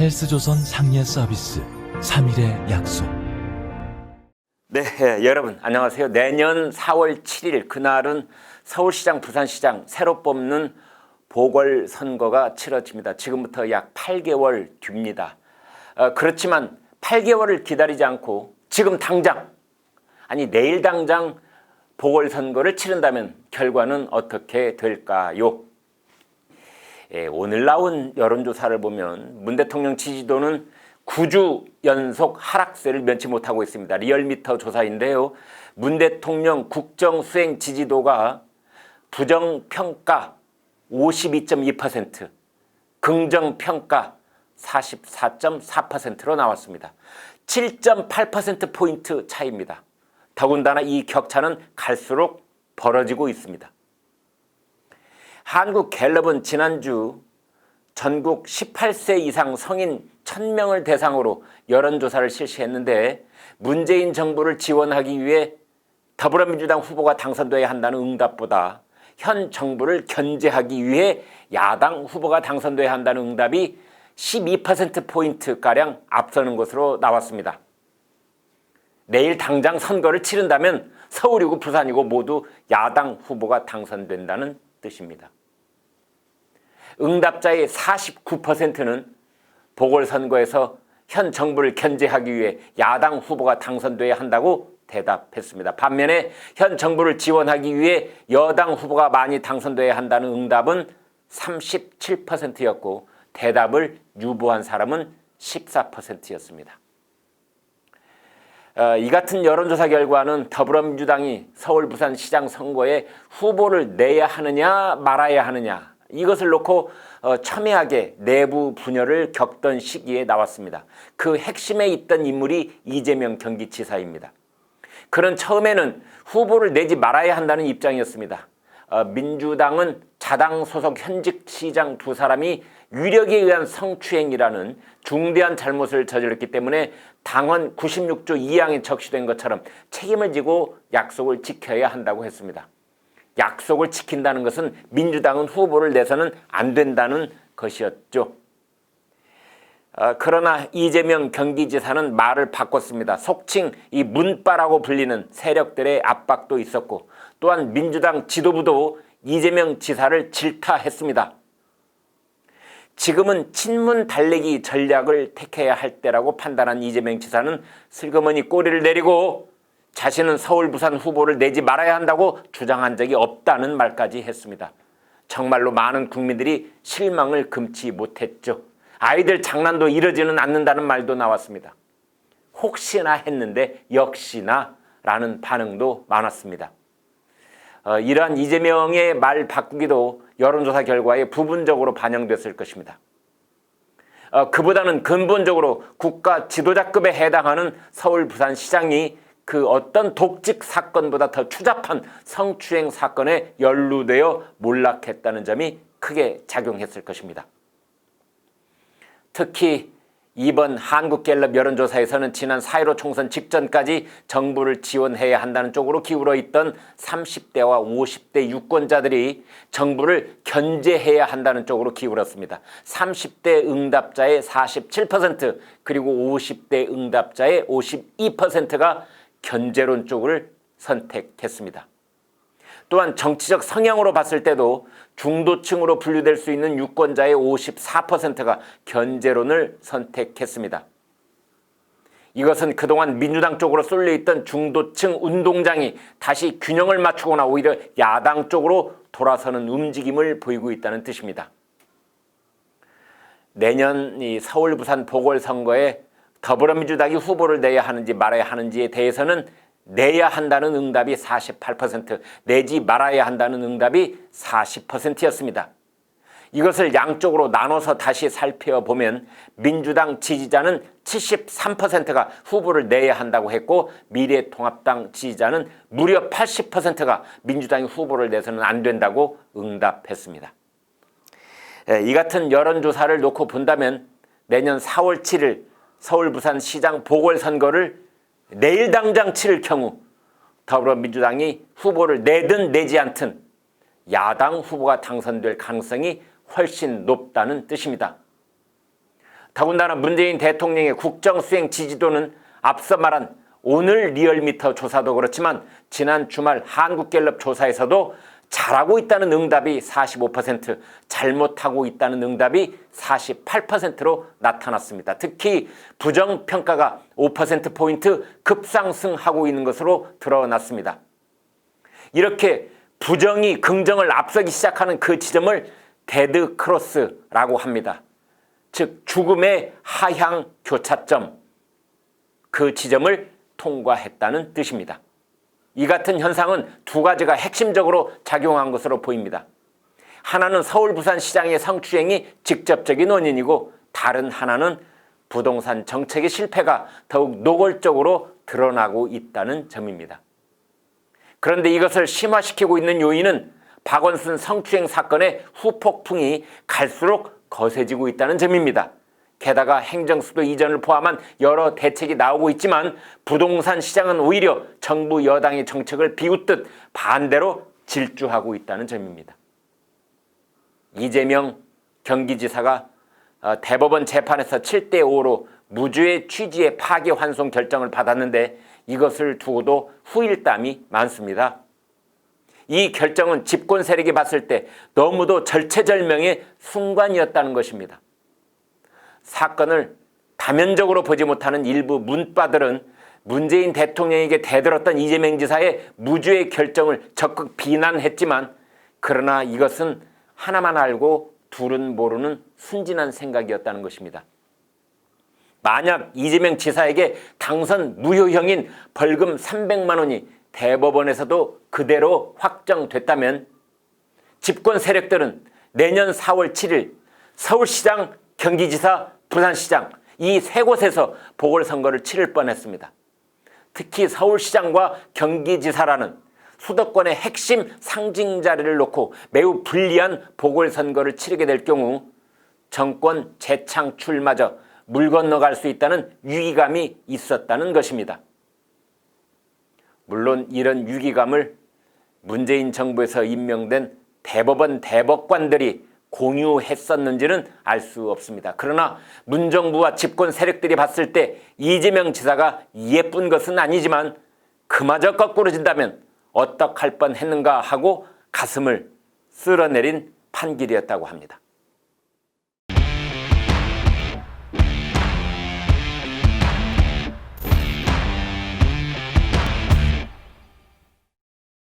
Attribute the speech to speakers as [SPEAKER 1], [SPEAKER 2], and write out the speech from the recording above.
[SPEAKER 1] 헬스조선 상례 서비스 3일의 약속.
[SPEAKER 2] 네, 여러분 안녕하세요. 내년 4월 7일 그날은 서울시장, 부산시장 새로 뽑는 보궐선거가 치러집니다. 지금부터 약 8개월 뒤입니다. 그렇지만 8개월을 기다리지 않고 지금 당장, 아니 내일 당장 보궐선거를 치른다면 결과는 어떻게 될까요? 오늘 나온 여론조사를 보면 문 대통령 지지도는 9주 연속 하락세를 면치 못하고 있습니다. 리얼미터 조사인데요. 문 대통령 국정수행 지지도가 부정평가 52.2%, 긍정평가 44.4%로 나왔습니다. 7.8%포인트 차이입니다. 더군다나 이 격차는 갈수록 벌어지고 있습니다. 한국갤럽은 지난주 전국 18세 이상 성인 1000명을 대상으로 여론조사를 실시했는데 문재인 정부를 지원하기 위해 더불어민주당 후보가 당선돼야 한다는 응답보다 현 정부를 견제하기 위해 야당 후보가 당선돼야 한다는 응답이 12%포인트가량 앞서는 것으로 나왔습니다. 내일 당장 선거를 치른다면 서울이고 부산이고 모두 야당 후보가 당선된다는 뜻입니다. 응답자의 49%는 보궐선거에서 현 정부를 견제하기 위해 야당 후보가 당선돼야 한다고 대답했습니다. 반면에 현 정부를 지원하기 위해 여당 후보가 많이 당선돼야 한다는 응답은 37%였고 대답을 유보한 사람은 14%였습니다. 이 같은 여론조사 결과는 더불어민주당이 서울, 부산 시장 선거에 후보를 내야 하느냐 말아야 하느냐 이것을 놓고 첨예하게 내부 분열을 겪던 시기에 나왔습니다. 그 핵심에 있던 인물이 이재명 경기지사입니다. 그는 처음에는 후보를 내지 말아야 한다는 입장이었습니다. 민주당은 자당 소속 현직 시장 두 사람이 위력에 의한 성추행이라는 중대한 잘못을 저질렀기 때문에 당헌 96조 2항에 적시된 것처럼 책임을 지고 약속을 지켜야 한다고 했습니다. 약속을 지킨다는 것은 민주당은 후보를 내서는 안 된다는 것이었죠. 그러나 이재명 경기지사는 말을 바꿨습니다. 속칭 이 문빠라고 불리는 세력들의 압박도 있었고 또한 민주당 지도부도 이재명 지사를 질타했습니다. 지금은 친문 달래기 전략을 택해야 할 때라고 판단한 이재명 지사는 슬그머니 꼬리를 내리고 자신은 서울, 부산 후보를 내지 말아야 한다고 주장한 적이 없다는 말까지 했습니다. 정말로 많은 국민들이 실망을 금치 못했죠. 아이들 장난도 이러지는 않는다는 말도 나왔습니다. 혹시나 했는데 역시나 라는 반응도 많았습니다. 이러한 이재명의 말 바꾸기도 여론조사 결과에 부분적으로 반영됐을 것입니다. 그보다는 근본적으로 국가 지도자급에 해당하는 서울, 부산 시장이 그 어떤 독직 사건보다 더 추잡한 성추행 사건에 연루되어 몰락했다는 점이 크게 작용했을 것입니다. 특히 이번 한국갤럽 여론조사에서는 지난 4.15 총선 직전까지 정부를 지원해야 한다는 쪽으로 기울어 있던 30대와 50대 유권자들이 정부를 견제해야 한다는 쪽으로 기울었습니다. 30대 응답자의 47% 그리고 50대 응답자의 52%가 견제론 쪽을 선택했습니다. 또한 정치적 성향으로 봤을 때도 중도층으로 분류될 수 있는 유권자의 54%가 견제론을 선택했습니다. 이것은 그동안 민주당 쪽으로 쏠려있던 중도층 운동장이 다시 균형을 맞추거나 오히려 야당 쪽으로 돌아서는 움직임을 보이고 있다는 뜻입니다. 내년 이 서울, 부산 보궐선거에 더불어민주당이 후보를 내야 하는지 말아야 하는지에 대해서는 내야 한다는 응답이 48%, 내지 말아야 한다는 응답이 40%였습니다. 이것을 양쪽으로 나눠서 다시 살펴보면 민주당 지지자는 73%가 후보를 내야 한다고 했고 미래통합당 지지자는 무려 80%가 민주당이 후보를 내서는 안 된다고 응답했습니다. 이 같은 여론조사를 놓고 본다면 내년 4월 7일 서울, 부산 시장 보궐선거를 내일 당장 치를 경우 더불어민주당이 후보를 내든 내지 않든 야당 후보가 당선될 가능성이 훨씬 높다는 뜻입니다. 더군다나 문재인 대통령의 국정수행 지지도는 앞서 말한 오늘 리얼미터 조사도 그렇지만 지난 주말 한국갤럽 조사에서도 잘하고 있다는 응답이 45%, 잘못하고 있다는 응답이 48%로 나타났습니다. 특히 부정평가가 5%포인트 급상승하고 있는 것으로 드러났습니다. 이렇게 부정이 긍정을 앞서기 시작하는 그 지점을 데드 크로스라고 합니다. 즉 죽음의 하향 교차점, 그 지점을 통과했다는 뜻입니다. 이 같은 현상은 두 가지가 핵심적으로 작용한 것으로 보입니다. 하나는 서울 부산 시장의 성추행이 직접적인 원인이고 다른 하나는 부동산 정책의 실패가 더욱 노골적으로 드러나고 있다는 점입니다. 그런데 이것을 심화시키고 있는 요인은 박원순 성추행 사건의 후폭풍이 갈수록 거세지고 있다는 점입니다. 게다가 행정수도 이전을 포함한 여러 대책이 나오고 있지만 부동산 시장은 오히려 정부 여당의 정책을 비웃듯 반대로 질주하고 있다는 점입니다. 이재명 경기지사가 대법원 재판에서 7대5로 무죄의 취지의 파기환송 결정을 받았는데 이것을 두고도 후일담이 많습니다. 이 결정은 집권 세력이 봤을 때 너무도 절체절명의 순간이었다는 것입니다. 사건을 다면적으로 보지 못하는 일부 문바들은 문재인 대통령에게 대들었던 이재명 지사의 무죄의 결정을 적극 비난했지만 그러나 이것은 하나만 알고 둘은 모르는 순진한 생각이었다는 것입니다. 만약 이재명 지사에게 당선 무효형인 벌금 300만 원이 대법원에서도 그대로 확정됐다면 집권 세력들은 내년 4월 7일 서울시장, 경기지사, 부산시장 이 세 곳에서 보궐선거를 치를 뻔했습니다. 특히 서울시장과 경기지사라는 수도권의 핵심 상징 자리를 놓고 매우 불리한 보궐선거를 치르게 될 경우 정권 재창출마저 물 건너갈 수 있다는 위기감이 있었다는 것입니다. 물론 이런 위기감을 문재인 정부에서 임명된 대법원 대법관들이 공유했었는지는 알 수 없습니다. 그러나 문정부와 집권 세력들이 봤을 때 이재명 지사가 예쁜 것은 아니지만 그마저 거꾸로진다면 어떡할 뻔했는가 하고 가슴을 쓸어내린 판결이었다고 합니다.